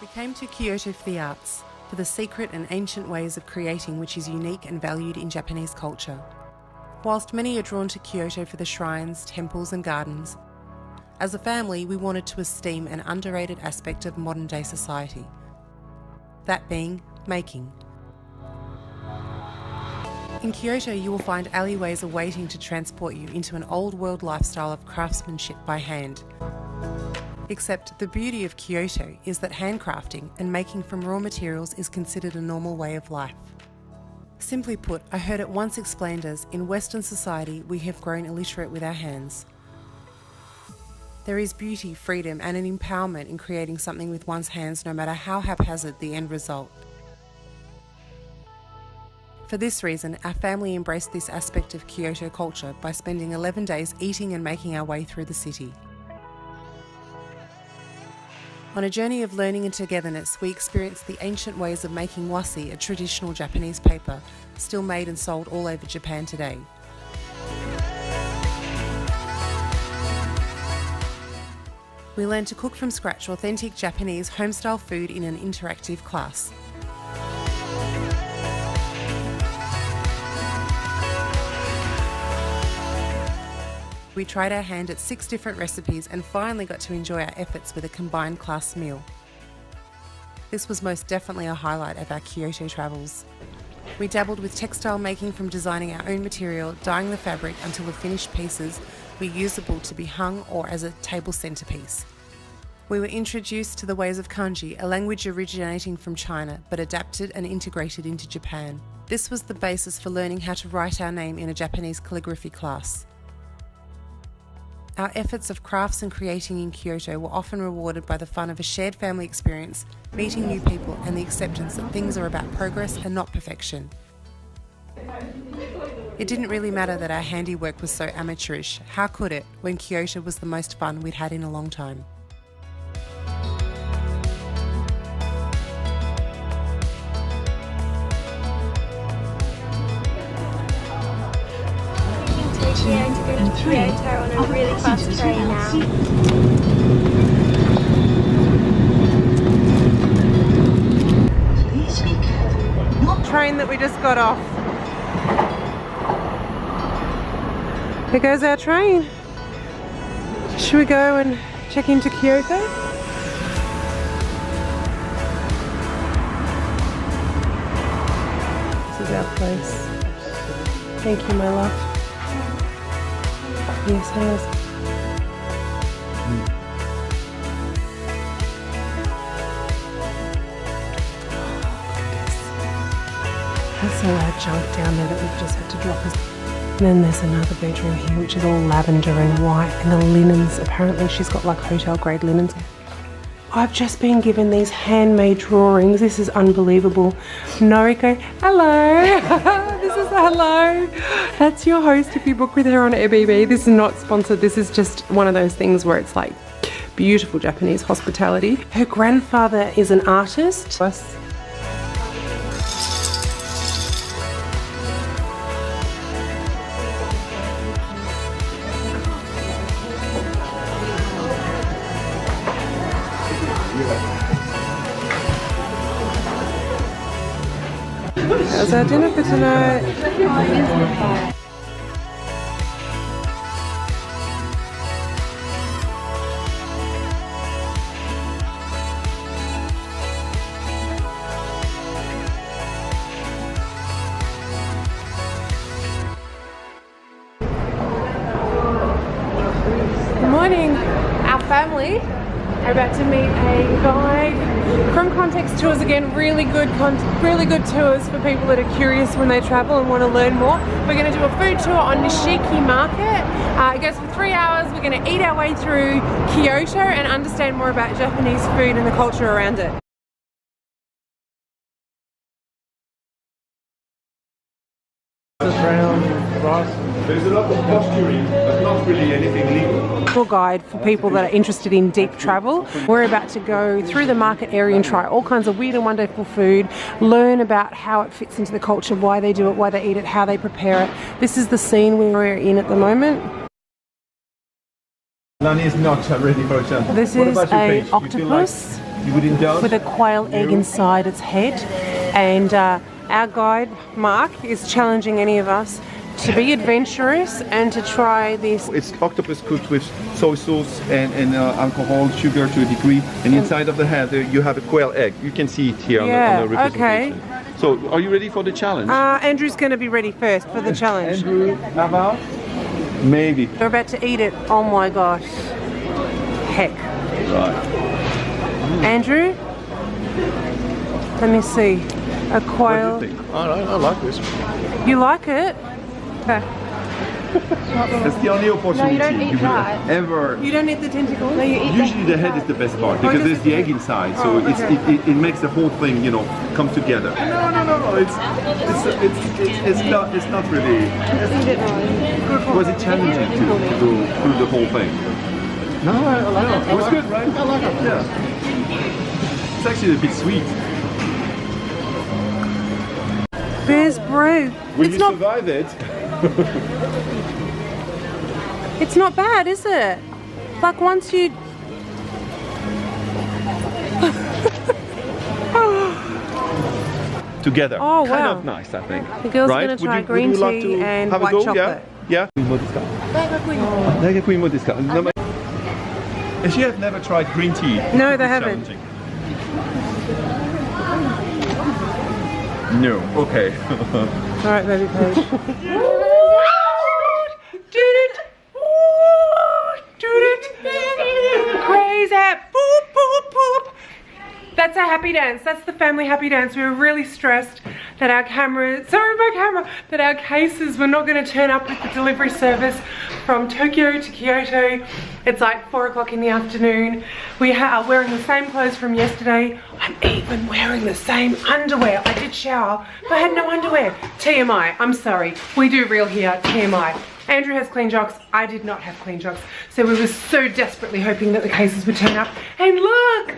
We came to Kyoto for the arts, for the secret and ancient ways of creating which is unique and valued in Japanese culture. Whilst many are drawn to Kyoto for the shrines, temples and gardens, as a family we wanted to esteem an underrated aspect of modern day society, that being making. In Kyoto you will find alleyways awaiting to transport you into an old world lifestyle of craftsmanship by hand. Except the beauty of Kyoto is that handcrafting and making from raw materials is considered a normal way of life. Simply put, I heard it once explained as, in Western society we have grown illiterate with our hands. There is beauty, freedom and an empowerment in creating something with one's hands no matter how haphazard the end result. For this reason, our family embraced this aspect of Kyoto culture by spending 11 days eating and making our way through the city. On a journey of learning and togetherness, we experienced the ancient ways of making Wasi, a traditional Japanese paper, still made and sold all over Japan today. We learned to cook from scratch authentic Japanese home-style food in an interactive class. We tried our hand at 6 different recipes and finally got to enjoy our efforts with a combined class meal. This was most definitely a highlight of our Kyoto travels. We dabbled with textile making, from designing our own material, dyeing the fabric until the finished pieces were usable to be hung or as a table centerpiece. We were introduced to the ways of kanji, a language originating from China but adapted and integrated into Japan. This was the basis for learning how to write our name in a Japanese calligraphy class. Our efforts of crafts and creating in Kyoto were often rewarded by the fun of a shared family experience, meeting new people and the acceptance that things are about progress and not perfection. It didn't really matter that our handiwork was so amateurish. How could it, when Kyoto was the most fun we'd had in a long time? Yeah, to go to Kyoto on a really fast train now. Train that we just got off. Here goes our train. Should we go and check into Kyoto? This is our place. Thank you, my love. Yes, yes. That's all our junk down there that we've just had to drop us. And then there's another bedroom here which is all lavender and white, and the linens, apparently she's got like hotel grade linens. I've just been given these handmade drawings. This is unbelievable. Noriko, hello. This is hello. That's your host if you book with her on Airbnb. This is not sponsored. This is just one of those things where it's like beautiful Japanese hospitality. Her grandfather is an artist. That was our dinner for tonight. Good morning. Our family are about to meet a guide from Context Tours. Again, really good tours for people that are curious when they travel and want to learn more. We're going to do a food tour on Nishiki Market. It goes for 3 hours. We're going to eat our way through Kyoto and understand more about Japanese food and the culture around it. There's a lot of posturing, but not really anything legal. Tour guide for people that are interested in deep travel. We're about to go through the market area and try all kinds of weird and wonderful food, learn about how it fits into the culture, why they do it, why they eat it, how they prepare it. This is the scene we're in at the moment. Lani is not ready for a jump. This is an octopus. You would indulge? with a quail egg inside its head. And our guide, Mark, is challenging any of us to be adventurous and to try this. It's octopus cooked with soy sauce and alcohol, sugar to a degree, and inside of the head you have a quail egg. You can see it here on the representation. Okay. So, are you ready for the challenge? Andrew's going to be ready first for the challenge. Andrew, Ava? Maybe. We're about to eat it. Oh my gosh. Heck. Right. Andrew? Let me see. A quail. What do you think? I like this. You like it? Okay. That's the only opportunity eat you will that. ever. You don't eat the tentacles? No, you eat Usually the head is the best part because there's the egg inside, so it makes the whole thing, you know, come together. No. It's not really. Was it challenging to go through the whole thing? No, I like it. It was good, right? I like it. Yeah. It's actually a bit sweet. Bear's brew. Will you survive it? It's not bad, is it? Like once you... Together. Oh, wow. Kind of nice, I think. The girl's right? going to try would green you like tea to and have a white go? chocolate. Yeah? And she have never tried green tea. No, they haven't. Challenging. No, okay. All right, baby Paige. Crazy. Boop, boop, boop. That's our happy dance. That's the family happy dance. We were really stressed that our that our cases were not going to turn up with the delivery service from Tokyo to Kyoto. It's like 4 o'clock in the afternoon. We are wearing the same clothes from yesterday. I'm even wearing the same underwear. I did shower, but I had no underwear. TMI, I'm sorry. We do real here, TMI. Andrew has clean jocks. I did not have clean jocks. So we were so desperately hoping that the cases would turn up. And look!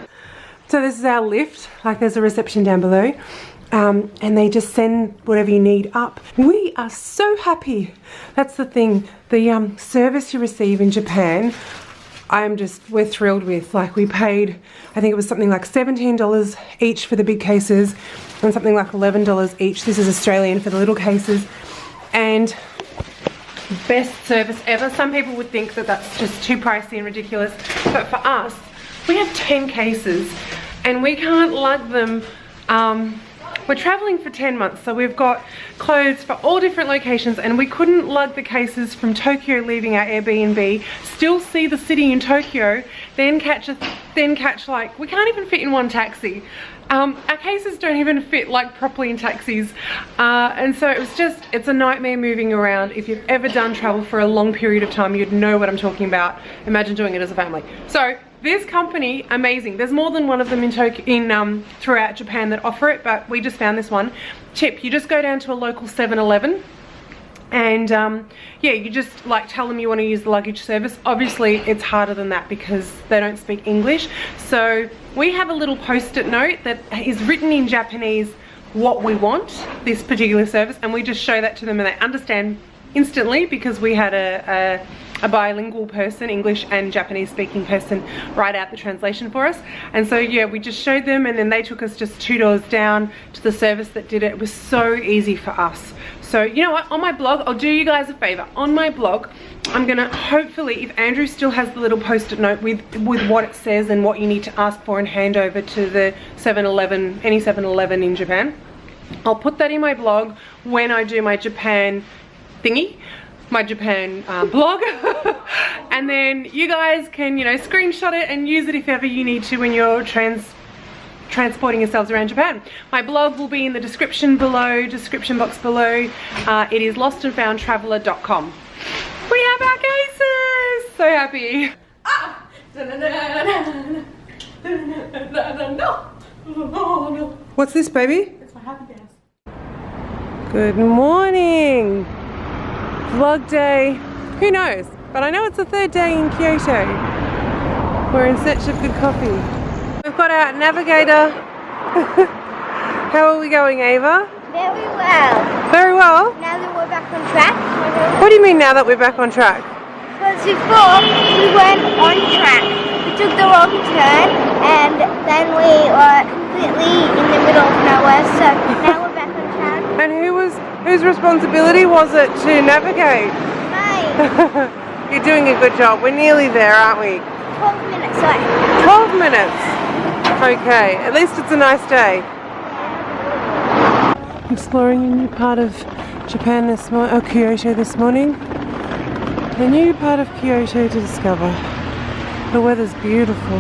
So this is our lift. Like there's a reception down below. And they just send whatever you need up. We are so happy. That's the thing. The service you receive in Japan, we're thrilled with. Like we paid, I think it was something like $17 each for the big cases and something like $11 each. This is Australian for the little cases. And best service ever. Some people would think that that's just too pricey and ridiculous. But for us, we have 10 cases and we can't lug them. We're traveling for 10 months, so we've got clothes for all different locations and we couldn't lug the cases from Tokyo leaving our Airbnb, still see the city in Tokyo, then catch like, we can't even fit in one taxi. Our cases don't even fit like properly in taxis. And so it's a nightmare moving around. If you've ever done travel for a long period of time, you'd know what I'm talking about. Imagine doing it as a family. So this company, amazing. There's more than one of them in throughout Japan that offer it, but we just found this one. Tip, you just go down to a local 7-Eleven and yeah, you just like tell them you want to use the luggage service. Obviously it's harder than that because they don't speak English. So we have a little post-it note that is written in Japanese what we want, this particular service, and we just show that to them and they understand instantly because we had a bilingual person, English and Japanese speaking person, write out the translation for us. And so yeah, we just showed them and then they took us just 2 doors down to the service that did it. It was so easy for us. So you know what, on my blog, I'll do you guys a favor. On my blog, I'm gonna hopefully, if Andrew still has the little post-it note with what it says and what you need to ask for and hand over to the 7-Eleven, any 7-Eleven in Japan, I'll put that in my blog when I do my Japan thingy, my Japan blog. And then you guys can, you know, screenshot it and use it if ever you need to when you're transporting yourselves around Japan. My blog will be in the description box below. It is lostandfoundtraveler.com. We have our cases! So happy. Ah! What's this, baby? It's my happy dance. Good morning. Vlog day. Who knows? But I know it's the 3rd day in Kyoto. We're in search of good coffee. We've got our navigator. How are we going, Ava? Very well. Very well? Now that we're back on track. What do you mean now that we're back on track? Because before we weren't on track. We took the wrong turn and then we were completely in the middle of nowhere, so now we're back on track. And whose responsibility was it to navigate? Mine. You're doing a good job. We're nearly there, aren't we? 12 minutes away. 12 minutes. Okay, at least it's a nice day. Exploring a new part of Japan this morning, Kyoto this morning. A new part of Kyoto to discover. The weather's beautiful.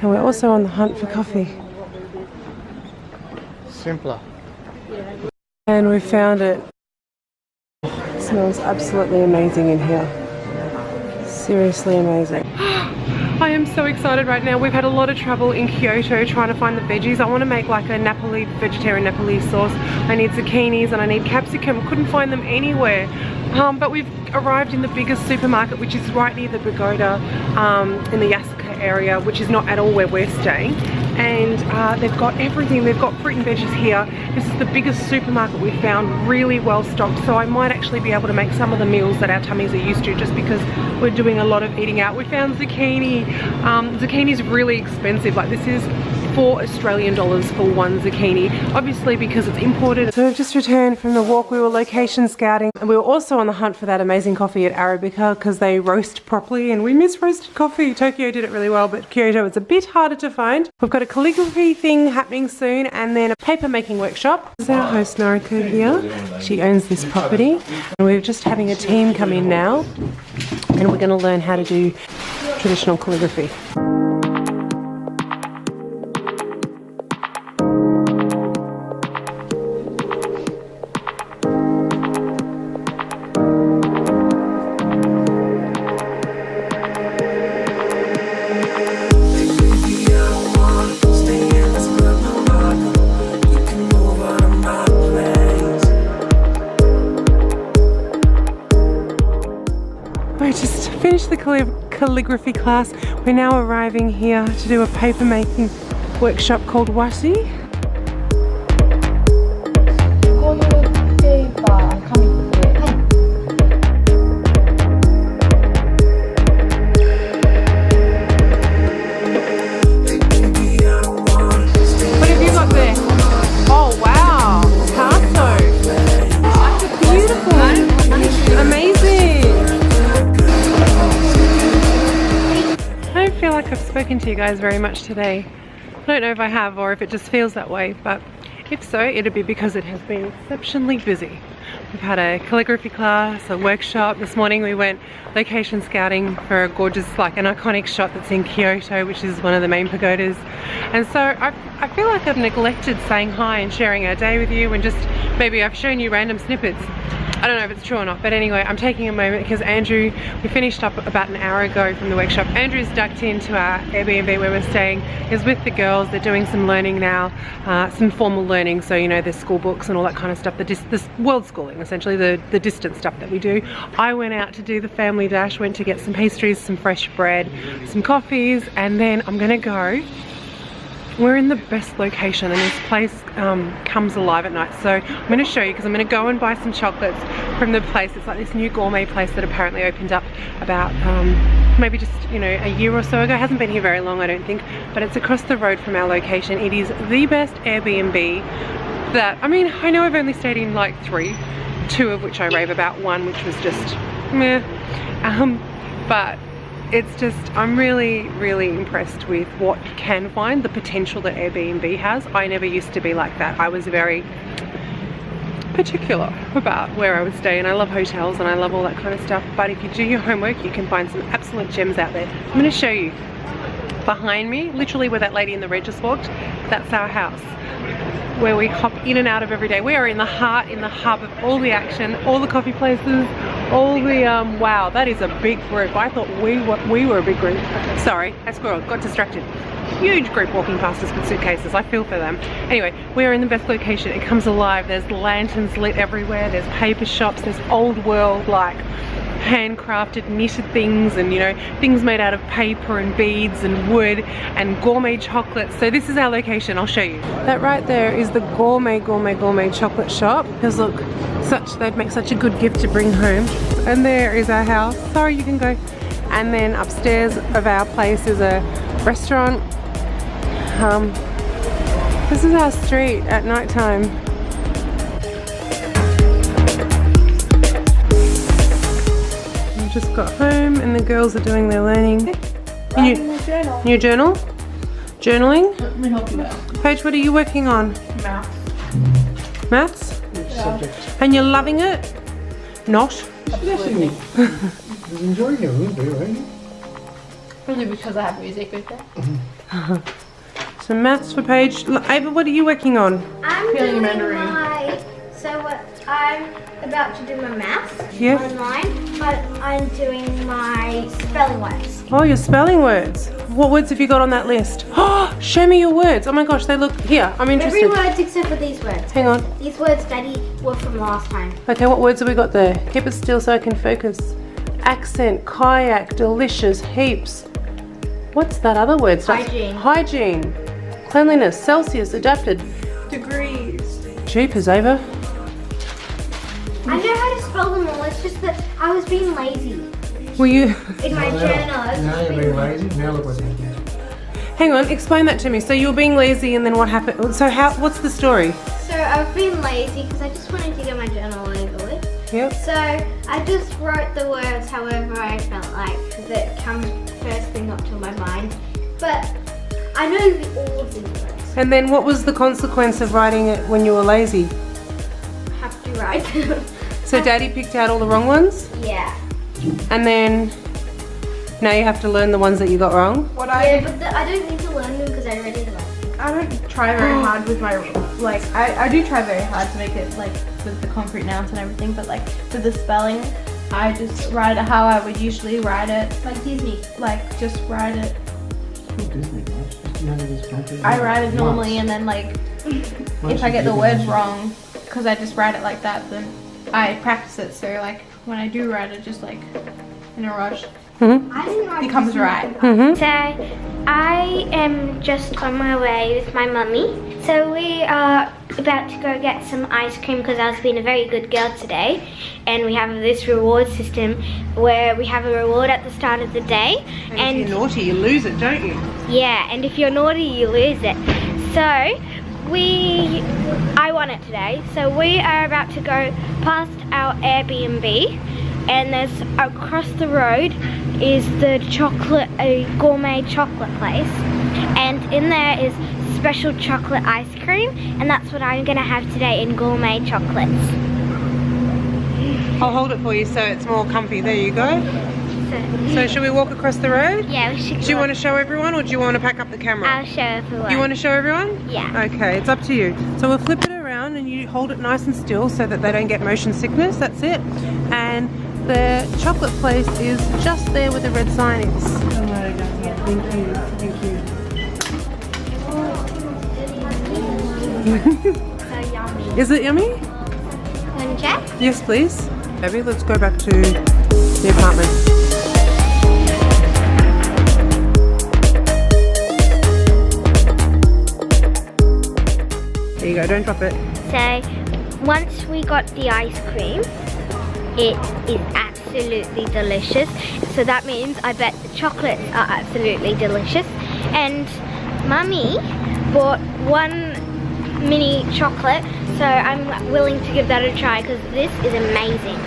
And we're also on the hunt for coffee. Simpler. And we found it. It smells absolutely amazing in here. Seriously amazing. I am so excited right now. We've had a lot of trouble in Kyoto trying to find the veggies. I want to make like a vegetarian Nepalese sauce. I need zucchinis and I need capsicum. Couldn't find them anywhere. But we've arrived in the biggest supermarket, which is right near the pagoda in the Yasuka area, which is not at all where we're staying. And they've got everything. They've got fruit and veggies here. This is the biggest supermarket we've found, really well stocked. So I might actually be able to make some of the meals that our tummies are used to, just because we're doing a lot of eating out. We found zucchini. Zucchini is really expensive. Like, this is $4 Australian for one zucchini, obviously because it's imported. So we've just returned from the walk. We were location scouting, and we were also on the hunt for that amazing coffee at Arabica because they roast properly, and we miss roasted coffee. Tokyo did it really well, but Kyoto it's a bit harder to find. We've got a calligraphy thing happening soon, and then a paper making workshop. This is our host Noriko here. She owns this property, and we're just having a team come in now, and we're going to learn how to do traditional calligraphy. I just finished the calligraphy class. We're now arriving here to do a paper making workshop called Wasi. What have you got there? Oh wow, Picasso. Beautiful, amazing. I don't feel like I've spoken to you guys very much today. I don't know if I have or if it just feels that way, but if so, it'll be because it has been exceptionally busy. We've had a calligraphy class, a workshop. This morning we went location scouting for a gorgeous, like an iconic shot that's in Kyoto, which is one of the main pagodas. And so I feel like I've neglected saying hi and sharing our day with you, and just maybe I've shown you random snippets. I don't know if it's true or not, but anyway, I'm taking a moment because Andrew, we finished up about an hour ago from the workshop. Andrew's ducked into our Airbnb where we're staying. He's with the girls. They're doing some learning now, some formal learning. So, you know, there's school books and all that kind of stuff. This world schooling, essentially, the distance stuff that we do. I went out to do the family dash, went to get some pastries, some fresh bread, some coffees, and then I'm gonna go. We're in the best location, and this place comes alive at night. So I'm going to show you, because I'm going to go and buy some chocolates from the place. It's like this new gourmet place that apparently opened up about maybe just, you know, a year or so ago. It hasn't been here very long, I don't think, but it's across the road from our location. It is the best Airbnb that, I mean, I know I've only stayed in like 3, 2 of which I rave about, 1 which was just meh, but it's just, I'm really, really impressed with what you can find, the potential that Airbnb has. I never used to be like that. I was very particular about where I would stay, and I love hotels and I love all that kind of stuff. But if you do your homework, you can find some absolute gems out there. I'm going to show you. Behind me, literally where that lady in the red just walked, that's our house, where we hop in and out of every day. We are in the heart, in the hub of all the action, all the coffee places, all the, wow, that is a big group. I thought we were a big group. Sorry, I squirreled, got distracted. Huge group walking past us with suitcases. I feel for them. Anyway, we are in the best location. It comes alive. There's lanterns lit everywhere. There's paper shops. There's old world, like, handcrafted, knitted things, and you know, things made out of paper and beads and wood, and gourmet chocolates. So this is our location. I'll show you. That right there is the gourmet chocolate shop. Because look, they'd make such a good gift to bring home. And there is our house. Sorry, you can go. And then upstairs of our place is a restaurant. This is our street at night time. I just got home and the girls are doing their learning. New journal? Journaling? Let me help you out. Paige, what are you working on? Maths. Maths? Subject. And you're loving it? Not? Absolutely. You're enjoying it a little bit, right? Probably because I have music with it. So maths for Paige. Ava, what are you working on? I'm Feeling doing Mandarin. I'm about to do my maths Yeah. online, but I'm doing my spelling words. Oh, your spelling words. What words have you got on that list? Oh, show me your words. Oh my gosh, they look, here, I'm interested. Every word except for these words. Hang on. These words, Daddy, were from last time. Okay, what words have we got there? Keep it still so I can focus. Accent, kayak, delicious, heaps. What's that other word? Hygiene. Hygiene. Cleanliness, Celsius, adapted. Degrees. Jeepers, Ava. I know how to spell them all, it's just that I was being lazy. Were you? In my journal, I was Now just you're being being lazy. Now look what's happening. Hang on, explain that to me. So you were being lazy and then what happened? So what's the story? So I've been lazy because I just wanted to get my journal over with. Yep. So I just wrote the words however I felt like, because it comes first thing up to my mind. But I know all of these words. And then what was the consequence of writing it when you were lazy? I have to write them. So Daddy picked out all the wrong ones? Yeah. And then now you have to learn the ones that you got wrong? What Yeah, but I don't need to learn them because I already learned them. I don't try very hard with my, like, I do try very hard to make it, like, with the concrete nouns and everything, but, like, with the spelling, I just write it how I would usually write it. Like Disney. Like, just write it. Disney, right? Just none of this country. I write it normally, and then, like, if I get the words wrong, because I just write it like that, then I practice it, so, like, when I do write it, just, like, in a rush, I didn't write it comes Disney. right. So I am just on my way with my mummy. So we are about to go get some ice cream because I was being a very good girl today. And we have this reward system where we have a reward at the start of the day. And if you're naughty, you lose it, don't you? Yeah, and if you're naughty, you lose it. So I won it today. So we are about to go past our Airbnb. And there's across the road is the gourmet chocolate place, and in there is special chocolate ice cream, and that's what I'm gonna have today in gourmet chocolates. I'll hold it for you so it's more comfy. There you go. So should we walk across the road? Yeah, we should. Do you want to show everyone or do you want to pack up the camera? I'll show everyone. You want to show everyone? Yeah. Okay, it's up to you. So we'll flip it around and you hold it nice and still so that they don't get motion sickness. That's it. And the chocolate place is just there where the red sign is. Thank you, thank you. So yummy. Is it yummy? Want to check? Yes, please. Abby, let's go back to the apartment. There you go, don't drop it. So once we got the ice cream, it is absolutely delicious. So that means I bet the chocolates are absolutely delicious. And Mummy bought one mini chocolate, so I'm willing to give that a try because this is amazing.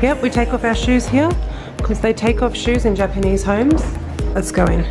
Yep, we take off our shoes here because they take off shoes in Japanese homes. Let's go in.